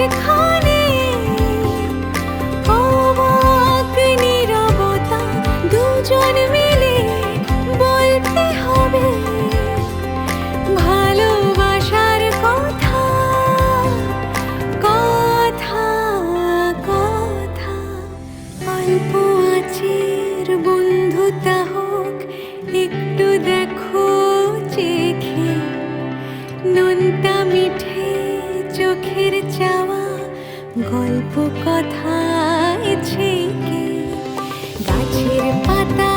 মাঝখানে অবাক নীরবতা, দুজন মিলে বলতে হবে ভালোবাসার কথা, কথা কথা। অল্প আঁচের বন্ধুতা হোক, একটু দেখো চেখে, নোনতা মিঠে চোখের চাওয়া, গল্প কথায় ছেকে। গাছের পাতা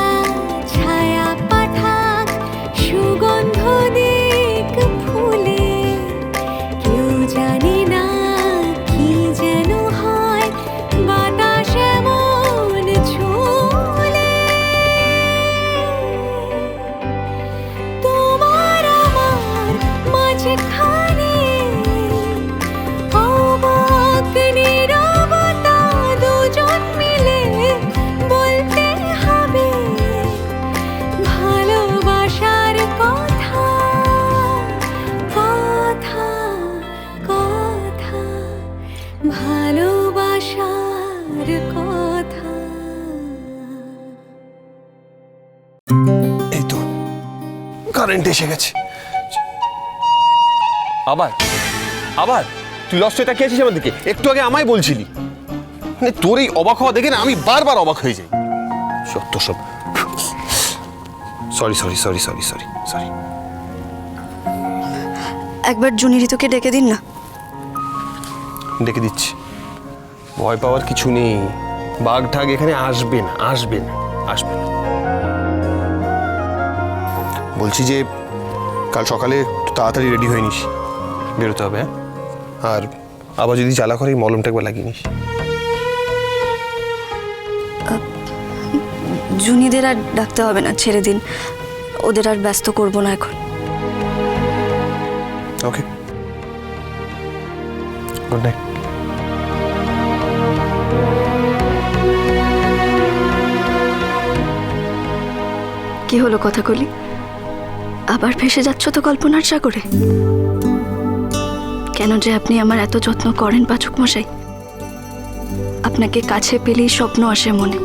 ছায়া পাঠাক, সুগন্ধ দিক ফুলে, কেউ জানি না কি যেন হয় বাতাস এমন ছুলে। তোমার আমার মাঝখানে অবাক নীরবতা, দুজন মিলে বলতে হবে ভালোবাসার কথা, কথা কথা, ভালোবাসার কথা। এই তো কারেন্ট এসে গেছে। আবার আবার তুই লস্ট হয়ে তাকিয়ে আছিস আমার দিকে? একটু আগে আমায় বলছিলি, মানে তোর এই অবাক হওয়া দেখে না আমি বারবার অবাক হয়ে যাই। সত্য সব। Sorry sorry sorry sorry sorry sorry. একবার জুনি ঋতুকে ডেকে দিন না। ডেকে দিচ্ছি। ভয় পাওয়ার কিছু নেই, বাঘ ঠাগ এখানে আসবে না, আসবে না, আসবে না। বলছি যে কাল সকালে একটু তাড়াতাড়ি রেডি হয়ে নিস, বেরোতে হবে। হ্যাঁ, আর আবার যদি জ্বালা করে মলমটা একবার লাগিয়ে নিস। জুনিদের আর ডাকতে হবে না, ছেড়ে দিন। ওদের আর ব্যস্ত করব না এখন। ওকে, গুড নাইট। কি হলো কথা কলি? আবার ভেসে যাচ্ছ তো কল্পনার সাগরে? কেন যে আপনি আমার এত যত্ন করেন পাচক মশাই? আপনাকে কাছে পেলেই স্বপ্ন আসে মনে।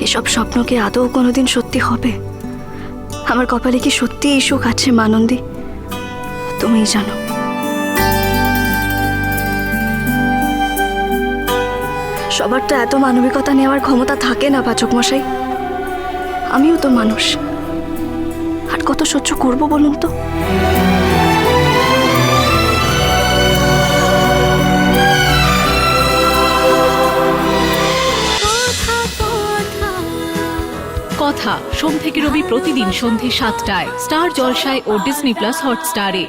এসব স্বপ্ন কি আদৌ কোনোদিন সত্যি হবে? আমার কপালে কি সত্যি এই সুখ আছে মানন্দী? তুমিই জানো। সবার তো এত মানবিকতা নেওয়ার ক্ষমতা থাকে না পাচক মশাই। আমিও তো মানুষ, আর কত সহ্য করব বলুন তো? কথা সোম থেকে রবি প্রতিদিন সন্ধ্যে ৭টায় স্টার জলসায় ও ডিজনি প্লাস হটস্টারে।